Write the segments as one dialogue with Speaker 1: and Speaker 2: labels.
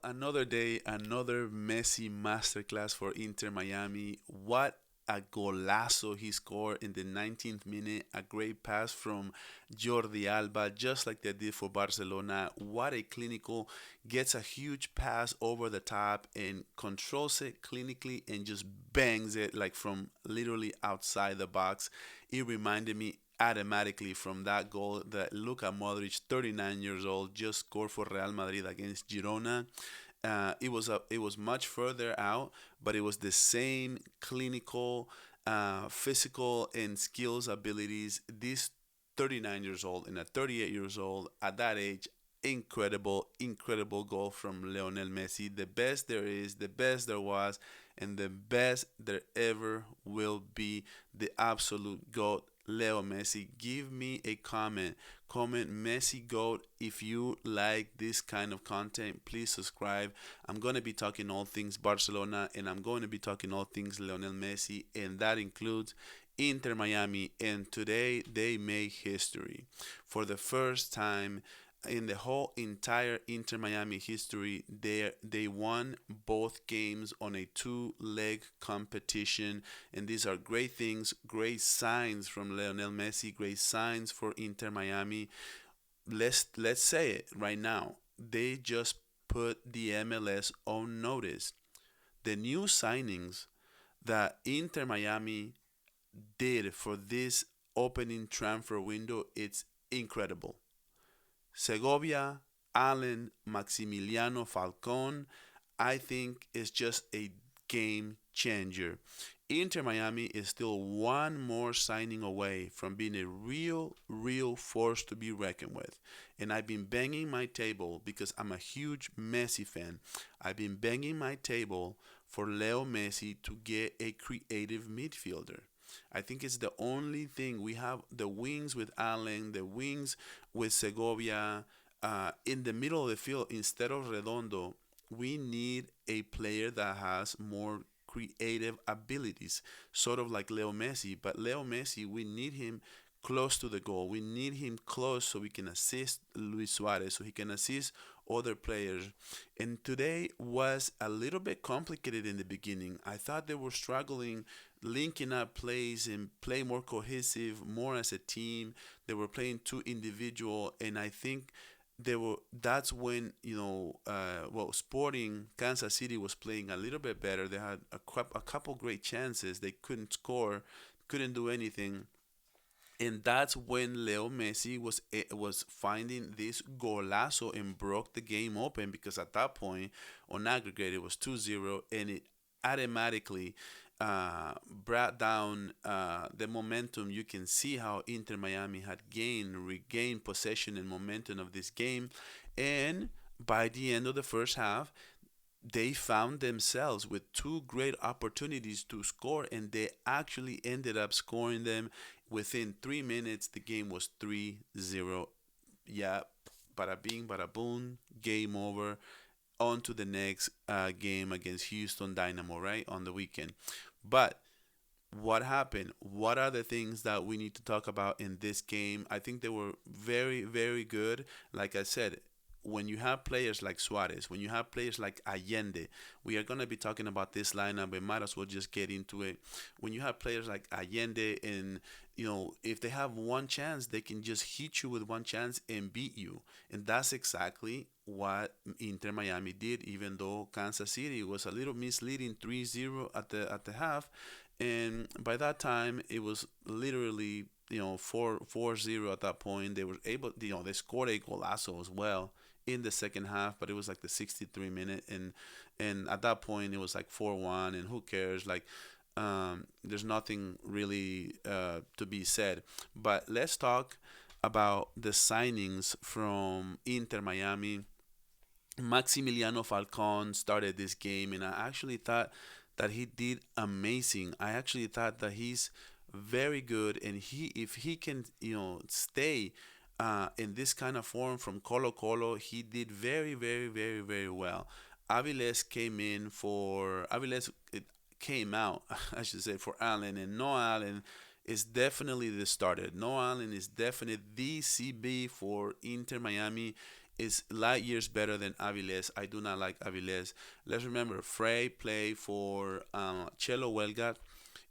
Speaker 1: Another day, another Messi masterclass for Inter Miami. What a golazo he scored in the 19th minute. A great pass from Jordi Alba, just like they did for Barcelona. What a clinical, gets a huge pass over the top and controls it clinically and just bangs it like from literally outside the box. It reminded me automatically from that goal that Luka Modric, 39 years old, just scored for Real Madrid against Girona. It was much further out, but it was the same clinical, physical, and skills abilities. This 39 years old and a 38 years old at that age, incredible goal from Lionel Messi. The best there is, the best there was, and the best there ever will be. The absolute GOAT, Leo Messi. Give me a comment. Comment Messi GOAT if you like this kind of content. Please subscribe. I'm going to be talking all things Barcelona and I'm going to be talking all things Lionel Messi, and that includes Inter Miami. And today they made history. For the first time in the whole entire Inter Miami history, they won both games on a two-leg competition, and these are great things, great signs from Lionel Messi, great signs for Inter Miami. Let's say it right now. They just put the MLS on notice. The new signings that Inter Miami did for this opening transfer window, it's incredible. Segovia, Allen, Maximiliano Falcon, I think is just a game changer. Inter Miami is still one more signing away from being a real force to be reckoned with. And I've been banging my table because I'm a huge Messi fan. I've been banging my table for Leo Messi to get a creative midfielder. I think it's the only thing we have, the wings with Allen, the wings with Segovia, in the middle of the field instead of Redondo. We need a player that has more creative abilities, sort of like Leo Messi. But Leo Messi, we need him close to the goal. We need him close so we can assist Luis Suárez, so he can assist other players. And today was a little bit complicated in the beginning. I thought they were struggling linking up plays and play more cohesive, more as a team. They were playing too individual, and I think they were. That's when Sporting Kansas City was playing a little bit better. They had a couple great chances. They couldn't score, couldn't do anything. And that's when Leo Messi was finding this golazo and broke the game open, because at that point on aggregate it was 2-0, and it automatically brought down the momentum. You can see how Inter Miami had regained possession and momentum of this game, and by the end of the first half, they found themselves with two great opportunities to score, and they actually ended up scoring them within 3 minutes. The game was 3-0. Yeah, bada bing, bada boom, game over. On to the next game against Houston Dynamo, right, on the weekend. But what happened? What are the things that we need to talk about in this game? I think they were very good. Like I said, when you have players like Suarez, when you have players like Allende, we are going to be talking about this lineup. We might as well just get into it. When you have players like Allende, and if they have one chance, they can just hit you with one chance and beat you. And that's exactly what Inter Miami did, even though Kansas City was a little misleading 3-0 at the half. And by that time, it was literally 4-0 at that point. They were able, they scored a golazo as well in the second half, but it was like the 63 minute, and at that point it was like 4-1, and who cares? Like, there's nothing really to be said. But let's talk about the signings from Inter Miami. Maximiliano Falcon started this game, and I actually thought that he did amazing. I actually thought that he's very good, and if he can, stay in this kind of form from Colo Colo, he did very well. Aviles came out, I should say, for Allen, and no Allen is definitely the starter. No Allen is definitely the CB for Inter Miami. is light years better than Avilés. I do not like Avilés. Let's remember, Frey played for Chelo Huelga,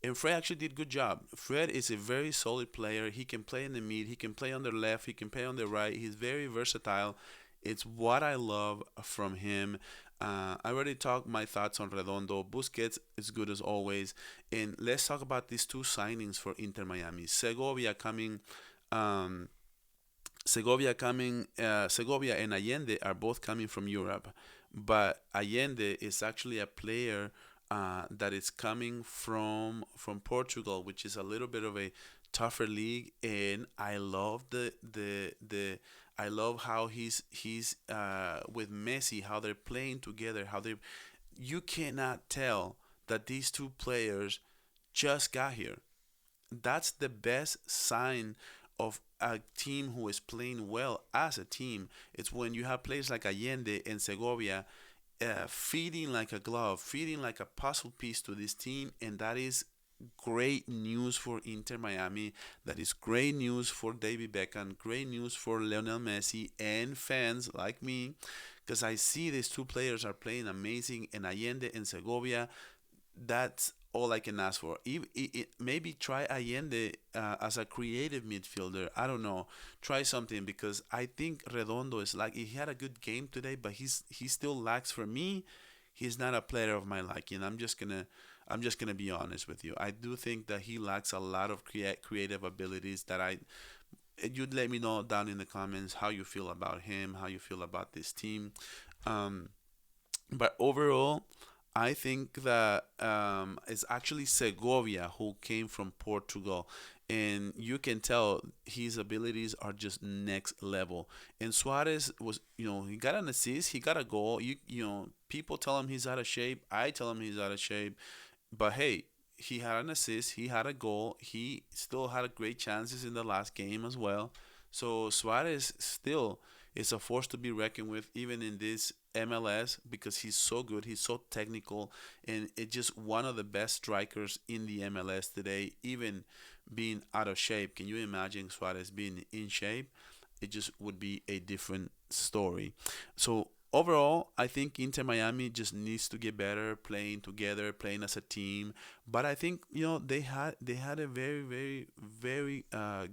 Speaker 1: and Fred actually did good job. Fred is a very solid player. He can play in the mid. He can play on the left. He can play on the right. He's very versatile. It's what I love from him. I already talked my thoughts on Redondo. Busquets is good as always. And let's talk about these two signings for Inter Miami. Um, Segovia and Allende are both coming from Europe, but Allende is actually a player that is coming from Portugal, which is a little bit of a tougher league, and I love how he's with Messi, how they're playing together, how they you cannot tell that these two players just got here. That's the best sign of a team who is playing well as a team. It's when you have players like Allende and Segovia feeding like a glove, feeding like a puzzle piece to this team, and that is great news for Inter Miami. That is great news for David Beckham, great news for Lionel Messi and fans like me, because I see these two players are playing amazing, and Allende and Segovia, that's all I can ask for. Maybe try Allende as a creative midfielder. I don't know. Try something because I think Redondo is like he had a good game today, but he still lacks for me. He's not a player of my liking. I'm just gonna be honest with you. I do think that he lacks a lot of creative abilities that I. You'd let me know down in the comments how you feel about him, how you feel about this team. Um, but overall, I think that it's actually Segovia who came from Portugal, and you can tell his abilities are just next level. And Suarez was, he got an assist, he got a goal. People tell him he's out of shape. I tell him he's out of shape, but hey, he had an assist, he had a goal, he still had great chances in the last game as well. So Suarez still is a force to be reckoned with, even in this MLS, because he's so good, he's so technical, and it's just one of the best strikers in the MLS today, even being out of shape. Can you imagine Suarez being in shape? It just would be a different story. So overall, I think Inter Miami just needs to get better, playing together, playing as a team. But I think they had a very very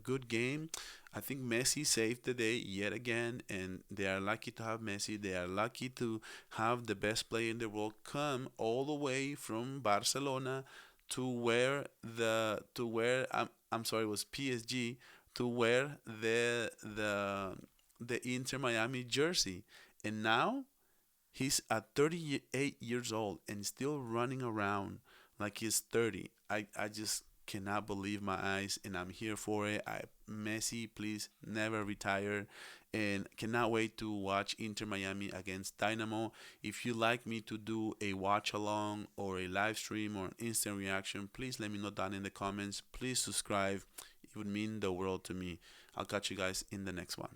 Speaker 1: good game. I think Messi saved the day yet again, and they are lucky to have Messi. They are lucky to have the best player in the world come all the way from Barcelona to where I'm sorry, it was PSG, to wear the Inter Miami jersey. And now he's at 38 years old and still running around like he's 30. I just cannot believe my eyes, and I'm here for it. Messi, please never retire, and cannot wait to watch Inter Miami against Dynamo. If you like me to do a watch along or a live stream or an instant reaction, please let me know down in the comments. Please subscribe. It would mean the world to me. I'll catch you guys in the next one.